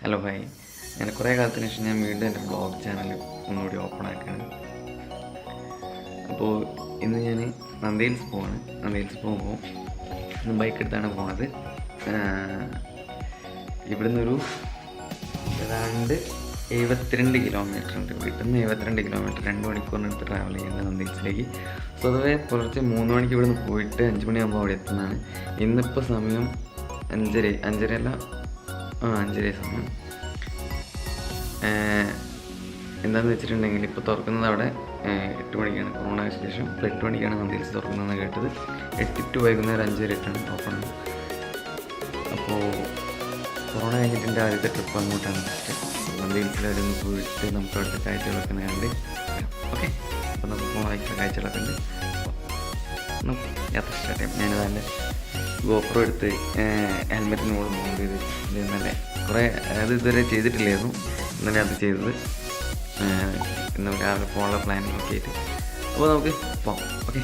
Hello hi. ഞാൻ കുറേ കാലത്തിന് ശേഷം ഞാൻ വീണ്ടും എൻ്റെ വ്ളോഗ് ചാനൽ ഒന്നുകൂടി ഓപ്പൺ ആക്കുകയാണ്. അപ്പോൾ ഇന്ന് ഞാൻ നന്ദി ഹിൽസ് പോവാണ്. നന്ദി ഹിൽസ് പോകുമ്പോൾ ഇന്ന് ബൈക്ക് എടുത്താണ് പോകുന്നത്. ഇവിടുന്ന് ഒരു ഏതാണ്ട് 72 കിലോമീറ്റർ ഉണ്ട്. വീട്ടിൽ നിന്ന് 72 കിലോമീറ്റർ, 2 മണിക്കൂറിനടുത്ത് ട്രാവൽ ചെയ്യുന്നത് നന്ദി ഹിൽസിലേക്ക്. സ്വതവേ പുലർച്ചെ 3 മണിക്ക് ഇവിടുന്ന് പോയിട്ട് 5 മണിയാകുമ്പോൾ അവിടെ എത്തുന്നതാണ്. ഇന്നിപ്പോൾ സമയം 5:30 സമയം. എന്താണെന്ന് വെച്ചിട്ടുണ്ടെങ്കിൽ ഇപ്പോൾ തുറക്കുന്നത് അവിടെ 8 മണിക്കാണ്. കൊറോണയ്ക്ക് ശേഷം ഇപ്പോൾ 8 മണിക്കാണ് നന്ദി ഹിൽസ് തുറക്കുന്നതെന്ന് കേട്ടത്. 8 to വൈകുന്നേരം 5 വരെയാണ് ഓപ്പൺ. അപ്പോൾ കൊറോണ കഴിഞ്ഞിട്ട് എൻ്റെ ആദ്യത്തെ ട്രിപ്പ് അങ്ങോട്ടാണ്. നന്ദി ഹിൽസിലൊന്ന് പോയിട്ട് നമുക്ക് അവിടുത്തെ കാഴ്ചകളൊക്കെ കണ്ട് ഓക്കെ. അപ്പോൾ നമുക്ക് വായിക്കുന്ന കാഴ്ചകളൊക്കെ ഉണ്ട്. നമുക്ക് യാത്ര സ്റ്റാർട്ട് ചെയ്യാം. ഞാനത് എൻ്റെ ഗോപ്രോ എടുത്ത് ഹെൽമെറ്റിന് മുകളിൽ മൗണ്ട് ചെയ്ത് ഇന്നലെ കുറേ അത് ഇതുവരെ ചെയ്തിട്ടില്ലായിരുന്നു. ഇന്നലെ അത് ചെയ്തത്. ഇന്ന് രാവിലെ പോകാനുള്ള പ്ലാനിങ് ഒക്കെ ആയിട്ട്. അപ്പോൾ നമുക്ക് പോകാം. ഓക്കെ.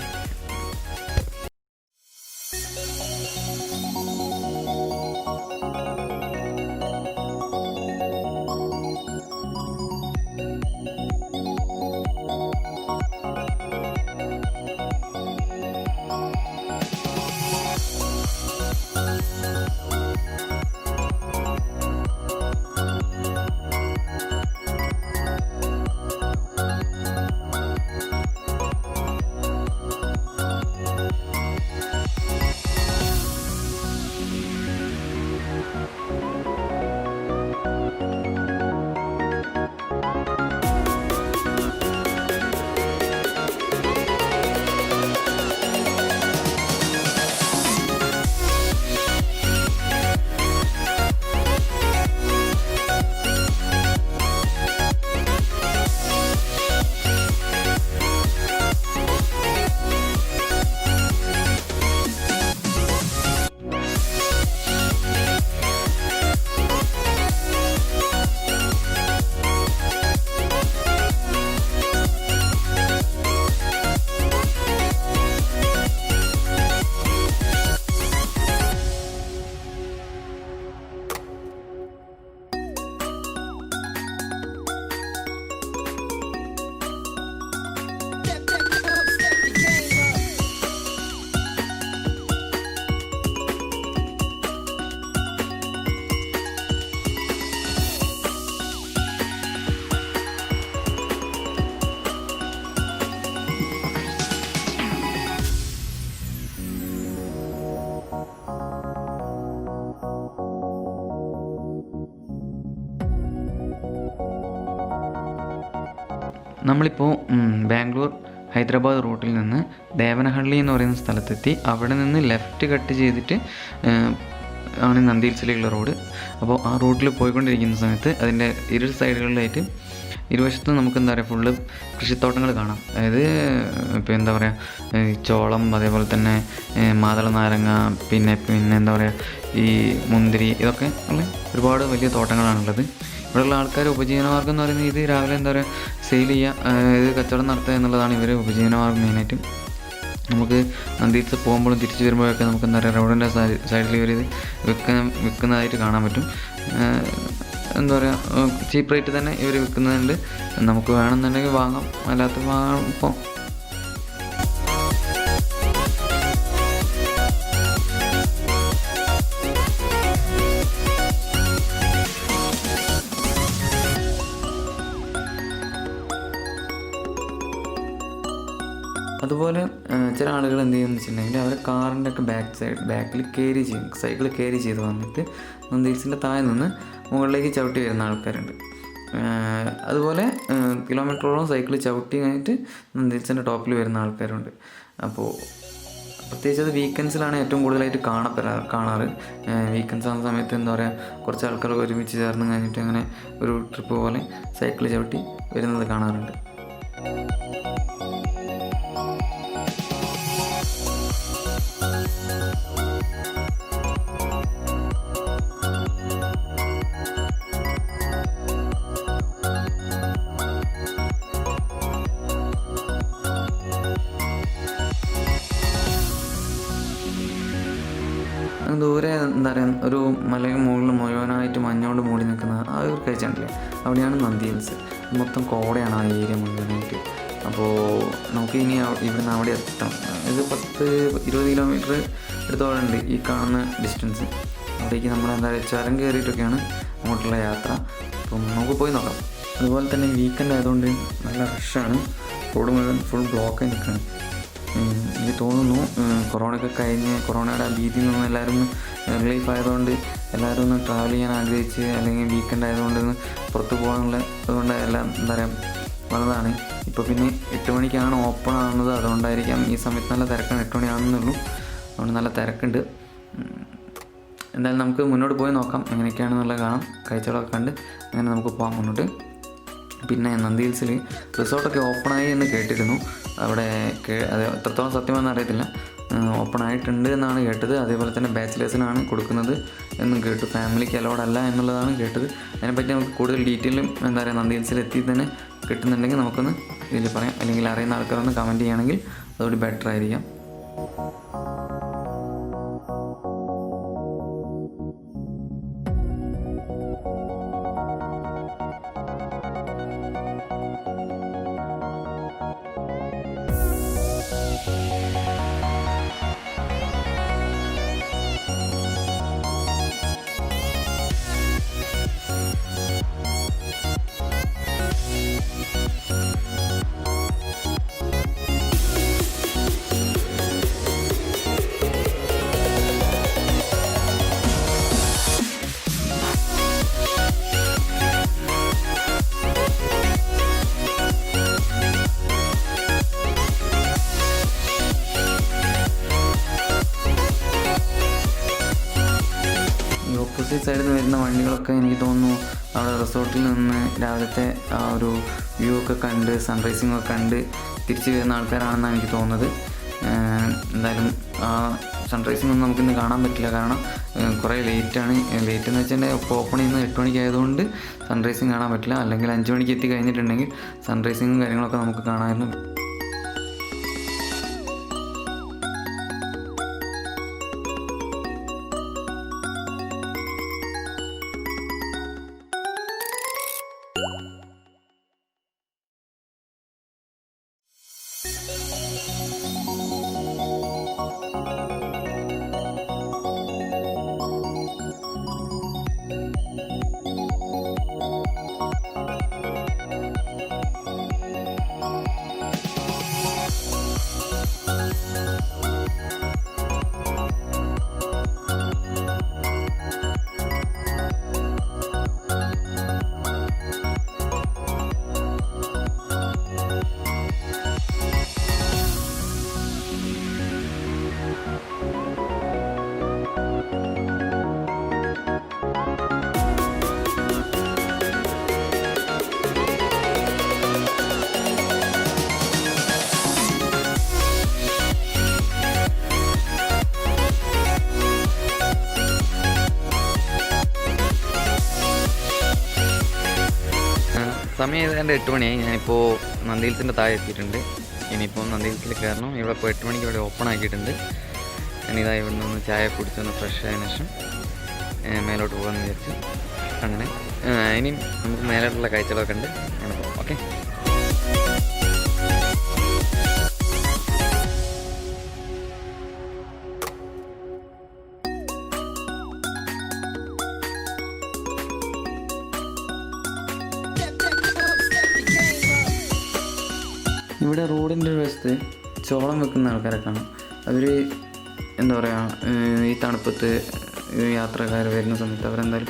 നമ്മളിപ്പോൾ ബാംഗ്ലൂർ ഹൈദരാബാദ് റൂട്ടിൽ നിന്ന് ദേവനഹള്ളി എന്ന് പറയുന്ന സ്ഥലത്തെത്തി. അവിടെ നിന്ന് ലെഫ്റ്റ് കട്ട് ചെയ്തിട്ട് ആണ് നന്ദി ഹിൽസിലേക്കുള്ള റോഡ്. അപ്പോൾ ആ റൂട്ടിൽ പോയിക്കൊണ്ടിരിക്കുന്ന സമയത്ത് അതിൻ്റെ ഇരു സൈഡുകളിലായിട്ട് ഇരുവശത്തും നമുക്ക് എന്താ പറയുക ഫുള്ള് കൃഷിത്തോട്ടങ്ങൾ കാണാം. അതായത് ഇപ്പോൾ എന്താ പറയുക ചോളം, അതേപോലെ തന്നെ മാതള നാരങ്ങ, പിന്നെ എന്താ പറയുക ഈ മുന്തിരി, ഇതൊക്കെ ഉള്ള ഒരുപാട് വലിയ തോട്ടങ്ങളാണുള്ളത്. ഇവിടെയുള്ള ആൾക്കാർ ഉപജീവനമാർഗ്ഗം എന്ന് പറയുന്നത് ഇത് രാവിലെ എന്താ പറയുക സെയിൽ ചെയ്യുക, ഇത് കച്ചവടം നടത്തുക എന്നുള്ളതാണ് ഇവർ ഉപജീവനമാർഗ്ഗം മെയിനായിട്ടും. നമുക്ക് നന്ദി ഹിൽസ് പോകുമ്പോഴും തിരിച്ചു വരുമ്പോഴൊക്കെ നമുക്ക് എന്താ പറയുക റോഡിൻ്റെ സൈഡിൽ ഇവർ ഇത് വിൽക്കുന്നതായിട്ട് കാണാൻ പറ്റും. എന്താ പറയുക ചീപ്പ് റേറ്റ് തന്നെ ഇവർ വിൽക്കുന്നുണ്ട്. നമുക്ക് വേണമെന്നുണ്ടെങ്കിൽ വാങ്ങാം, അല്ലാത്ത വാങ്ങാം. ഇപ്പോൾ അതുപോലെ ചില ആളുകൾ എന്ത് ചെയ്യുമെന്ന് വെച്ചിട്ടുണ്ടെങ്കിൽ അവരെ കാറിൻ്റെ ഒക്കെ ബാക്കിൽ കയറി ചെയ്യും, സൈക്കിൾ കയറി ചെയ്ത് വന്നിട്ട് നന്ദി ഹിൽസിൻ്റെ താഴെ നിന്ന് മുകളിലേക്ക് ചവിട്ടി വരുന്ന ആൾക്കാരുണ്ട്. അതുപോലെ കിലോമീറ്ററോളം സൈക്കിൾ ചവിട്ടി കഴിഞ്ഞിട്ട് നന്ദി ഹിൽസിൻ്റെ ടോപ്പിൽ വരുന്ന ആൾക്കാരുണ്ട്. അപ്പോൾ പ്രത്യേകിച്ച് അത് വീക്കെൻഡ്സിലാണ് ഏറ്റവും കൂടുതലായിട്ട് കാണാറ്. വീക്കെൻഡ്സ് ആകുന്ന സമയത്ത് എന്താ പറയുക കുറച്ച് ആൾക്കാർ ഒരുമിച്ച് ചേർന്ന് കഴിഞ്ഞിട്ട് അങ്ങനെ ഒരു ട്രിപ്പ് പോലെ സൈക്കിൾ ചവിട്ടി വരുന്നത് കാണാറുണ്ട്. ദൂരെ എന്താ പറയുക, ഒരു മലയുടെ മുകളിൽ മുഴുവനായിട്ട് മഞ്ഞോണ്ട് മൂടി നിൽക്കുന്ന ആ ഒരു കാഴ്ച ഉണ്ടല്ലേ, അവിടെയാണ് നന്ദി ഹിൽസ്. മൊത്തം കോടയാണ് ആ ഏരിയ മുഴുവനായിട്ട്. അപ്പോൾ നമുക്ക് ഇനി ഇവിടുന്ന് അവിടെ എത്തണം. ഇത് 10-20 കിലോമീറ്റർ എടുത്തോളുണ്ട് ഈ കാണുന്ന ഡിസ്റ്റൻസ്. അവിടേക്ക് നമ്മൾ എന്താ പറയുക ചുരം കയറിയിട്ടൊക്കെയാണ് അങ്ങോട്ടുള്ള യാത്ര. അപ്പം നമുക്ക് പോയി നോക്കാം. അതുപോലെ തന്നെ വീക്കെൻഡ് ആയതുകൊണ്ട് നല്ല റഷാണ്, റോഡ് മുഴുവൻ ഫുൾ ബ്ലോക്കായി നിൽക്കുകയാണ്. എനിക്ക് തോന്നുന്നു കൊറോണയൊക്കെ കഴിഞ്ഞ് കൊറോണയുടെ ഭീതിയിൽ നിന്ന് എല്ലാവരും റിലീഫ് ആയതുകൊണ്ട് എല്ലാവരും ഒന്ന് ട്രാവൽ ചെയ്യാൻ ആഗ്രഹിച്ച്, അല്ലെങ്കിൽ വീക്കെൻഡ് ആയതുകൊണ്ട് ഒന്ന് പുറത്ത് പോകാനുള്ള അതുകൊണ്ട് എല്ലാം എന്താ പറയുക വന്നതാണ്. ഇപ്പോൾ പിന്നെ 8 മണിക്കാണ് ഓപ്പൺ ആകുന്നത്, അതുകൊണ്ടായിരിക്കാം ഈ സമയത്ത് നല്ല തിരക്കാണ്. 8 മണിയാണെന്നുള്ളൂ, അതുകൊണ്ട് നല്ല തിരക്കുണ്ട്. എന്തായാലും നമുക്ക് മുന്നോട്ട് പോയി നോക്കാം എങ്ങനെയൊക്കെയാണെന്നുള്ളത് കാണാം. കാഴ്ചകളൊക്കെ കണ്ട് അങ്ങനെ നമുക്ക് പോകാം മുന്നോട്ട്. പിന്നെ നന്ദി ഹിൽസിൽ റിസോർട്ടൊക്കെ ഓപ്പണായി എന്ന് കേട്ടിരുന്നു. അവിടെ അത് എത്രത്തോളം സത്യമെന്ന് അറിയത്തില്ല, ഓപ്പൺ ആയിട്ടുണ്ട് എന്നാണ് കേട്ടത്. അതേപോലെ തന്നെ ബാച്ചിലേഴ്സിനാണ് കൊടുക്കുന്നത് എന്നും കേട്ടു, ഫാമിലിക്ക് അലൗഡ് അല്ല എന്നുള്ളതാണ് കേട്ടത്. അതിനെപ്പറ്റി നമുക്ക് കൂടുതൽ ഡീറ്റെയിലും എന്താ പറയുക നന്ദി ഹിൽസിൽ എത്തി തന്നെ കിട്ടുന്നുണ്ടെങ്കിൽ നമുക്കൊന്ന് ഇതിൽ പറയാം, അല്ലെങ്കിൽ അറിയുന്ന ആൾക്കാരൊന്ന് കമൻറ്റ് ചെയ്യുകയാണെങ്കിൽ അതുകൂടി ബെറ്റർ ആയിരിക്കാം. ഓപ്പോസിറ്റ് സൈഡിൽ നിന്ന് വരുന്ന വണ്ടികളൊക്കെ എനിക്ക് തോന്നുന്നു അവിടെ റിസോർട്ടിൽ നിന്ന് രാവിലത്തെ ആ ഒരു വ്യൂ ഒക്കെ കണ്ട് സൺറൈസിങ് ഒക്കെ കണ്ട് തിരിച്ച് വരുന്ന ആൾക്കാരാണെന്നാണ് എനിക്ക് തോന്നുന്നത്. എന്തായാലും സൺറൈസിങ് ഒന്നും നമുക്കിന്ന് കാണാൻ പറ്റില്ല, കാരണം കുറേ ലേറ്റാണ്. ലേറ്റ് എന്ന് വെച്ചിട്ടുണ്ടെങ്കിൽ ഇപ്പോൾ ഓപ്പൺ ചെയ്യുന്നത് 8 മണിക്ക് ആയതുകൊണ്ട് സൺറൈസിങ് കാണാൻ പറ്റില്ല. അല്ലെങ്കിൽ 5 മണിക്ക് എത്തി കഴിഞ്ഞിട്ടുണ്ടെങ്കിൽ സൺറൈസിങ്ങും കാര്യങ്ങളൊക്കെ നമുക്ക് കാണാമായിരുന്നു. സമയം ഏതാണ്ട് 8 മണിയായി. ഞാനിപ്പോൾ നന്ദി ഹിൽസിൻ്റെ താഴെ എത്തിയിട്ടുണ്ട്. ഇനിയിപ്പോൾ നന്ദി ഹിൽസിൽ കയറണം. ഇവിടെ ഇപ്പോൾ 8 മണിക്ക് ഇവിടെ ഓപ്പൺ ആക്കിയിട്ടുണ്ട്. ഞാനിതാ ഇവിടെ നിന്ന് ചായ കുടിച്ചൊന്ന് ഫ്രഷ് ആയതിനു ശേഷം മേലോട്ട് പോകാമെന്ന് വിചാരിച്ചു. അങ്ങനെ ഇനിയും നമുക്ക് മേലോട്ടുള്ള കാഴ്ചകളൊക്കെ ഉണ്ട്, അങ്ങനെ പോകാം. ഓക്കെ. ഇവിടെ റോഡിൻ്റെ ഒരു വശത്ത് ചോളം വെക്കുന്ന ആൾക്കാരെ കാണാം. അവർ എന്താ പറയുക, ഈ തണുപ്പത്ത് യാത്രക്കാർ വരുന്ന സമയത്ത് അവരെന്തായാലും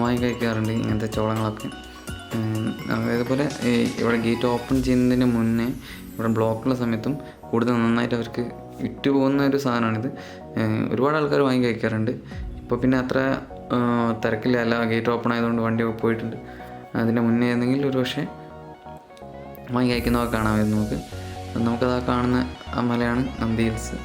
വാങ്ങി കഴിക്കാറുണ്ട് ഇങ്ങനത്തെ ചോളങ്ങളൊക്കെ. അതേപോലെ ഇവിടെ ഗേറ്റ് ഓപ്പൺ ചെയ്യുന്നതിന് മുന്നേ ഇവിടെ ബ്ലോക്കുള്ള സമയത്തും കൂടുതൽ നന്നായിട്ട് അവർക്ക് വിറ്റ് പോകുന്ന ഒരു സാധനമാണിത്. ഒരുപാട് ആൾക്കാർ വാങ്ങി കഴിക്കാറുണ്ട്. ഇപ്പോൾ പിന്നെ അത്ര തിരക്കില്ല, അല്ല ഗേറ്റ് ഓപ്പൺ ആയതുകൊണ്ട് വണ്ടി പോയിട്ടുണ്ട്. അതിൻ്റെ മുന്നേ ആയിരുന്നെങ്കിൽ ഒരു പക്ഷേ വാങ്ങി കഴിക്കുന്നതൊക്കെ കാണാമായിരുന്നു നമുക്ക്. നമുക്കത് ആ കാണുന്ന ആ മലയാണ് നന്ദി ഹിൽസ്.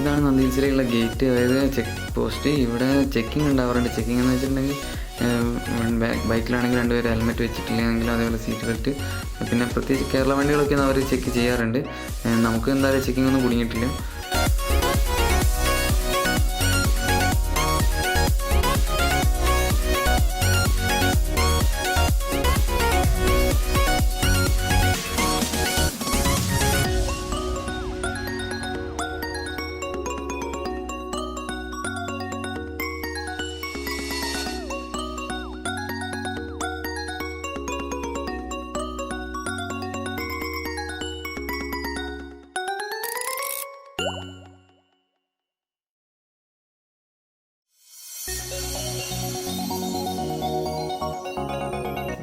ഇതാണ് നന്ദി ഹിൽസിലേക്കുള്ള ഗേറ്റ്, അതായത് ചെക്ക് പോസ്റ്റ്. ഇവിടെ ചെക്കിങ് ഉണ്ടാവാറുണ്ട്. ചെക്കിംഗ് എന്ന് വെച്ചിട്ടുണ്ടെങ്കിൽ ബൈക്കിലാണെങ്കിൽ 2 പേര് ഹെൽമെറ്റ് വെച്ചിട്ടില്ലെങ്കിലും അതേപോലെ സീറ്റ് ബെൽറ്റ്, പിന്നെ പ്രത്യേകിച്ച് കേരള വണ്ടികളൊക്കെ അവർ ചെക്ക് ചെയ്യാറുണ്ട്. നമുക്ക് എന്തായാലും ചെക്കിംഗ് ഒന്നും കുടുങ്ങിയിട്ടില്ല.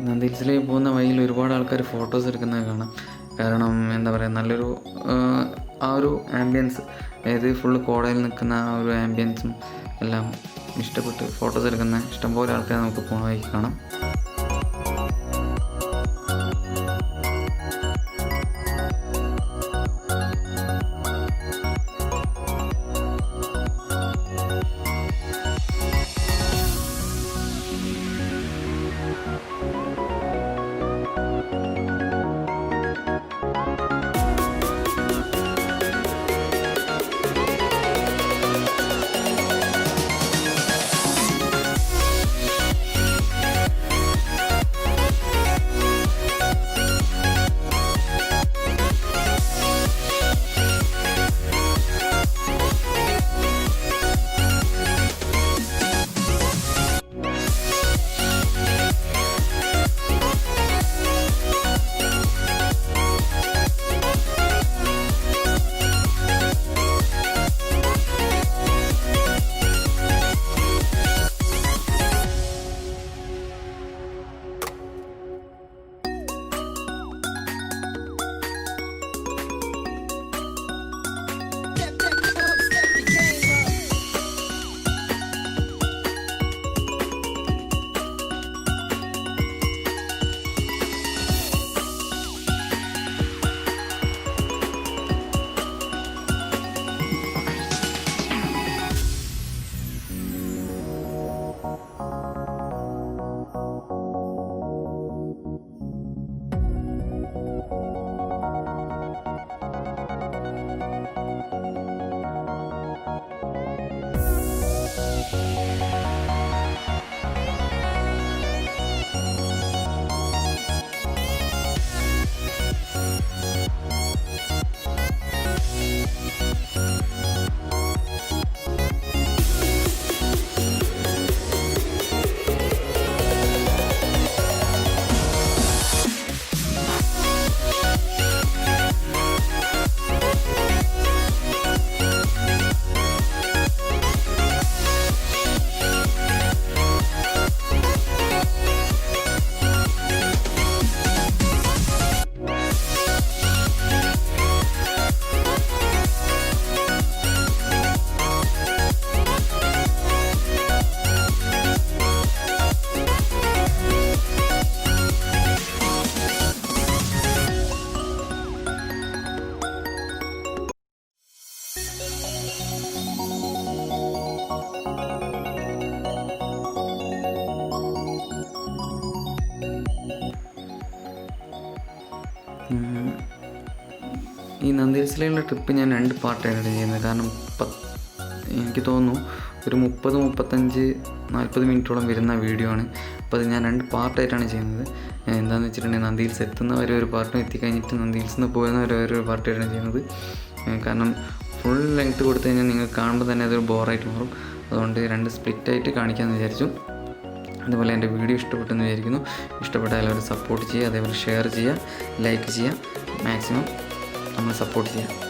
നന്ദി ഹിൽസിലേക്ക് പോകുന്ന വഴിയിൽ ഒരുപാട് ആൾക്കാർ ഫോട്ടോസ് എടുക്കുന്നത് കാണാം. കാരണം എന്താ പറയുക, നല്ലൊരു ആ ഒരു ആംബിയൻസ്, അതായത് ഫുള്ള് കോടയിൽ നിൽക്കുന്ന ആ ഒരു ആംബിയൻസും എല്ലാം ഇഷ്ടപ്പെട്ട് ഫോട്ടോസ് എടുക്കുന്ന ഇഷ്ടംപോലെ ആൾക്കാർ നമുക്ക് പോണ വഴിക്ക് കാണാം. ഈ നന്ദി ഹിൽസിലേക്കുള്ള ട്രിപ്പ് ഞാൻ 2 പാർട്ടായിട്ടാണ് ചെയ്യുന്നത്. കാരണം എനിക്ക് തോന്നുന്നു ഒരു 30-35-40 മിനിറ്റോളം വരുന്ന വീഡിയോ ആണ്. അപ്പോൾ അത് ഞാൻ 2 പാർട്ടായിട്ടാണ് ചെയ്യുന്നത്. എന്താണെന്ന് വെച്ചിട്ടുണ്ടെങ്കിൽ നന്ദി ഹിൽസ് എത്തുന്നവരെ ഒരു പാർട്ടും എത്തിക്കഴിഞ്ഞിട്ട് നന്ദി ഹിൽസിൽ നിന്ന് പോകുന്നവരെ ഒരു പാർട്ടായിട്ടാണ് ചെയ്യുന്നത്. കാരണം ഫുൾ ലെങ്ത്ത് കൊടുത്തു കഴിഞ്ഞാൽ നിങ്ങൾ കാണുമ്പോൾ തന്നെ അതൊരു ബോറായിട്ട് മാറും. അതുകൊണ്ട് 2 സ്പ്ലിറ്റായിട്ട് കാണിക്കാമെന്ന് വിചാരിച്ചു. അതുപോലെ എൻ്റെ വീഡിയോ ഇഷ്ടപ്പെട്ടെന്ന് വിചാരിക്കുന്നു. ഇഷ്ടപ്പെട്ടാൽ എല്ലാവരും സപ്പോർട്ട് ചെയ്യുക, അതേപോലെ ഷെയർ ചെയ്യുക, ലൈക്ക് ചെയ്യുക, മാക്സിമം നമ്മൾ സപ്പോർട്ട് ചെയ്യുക.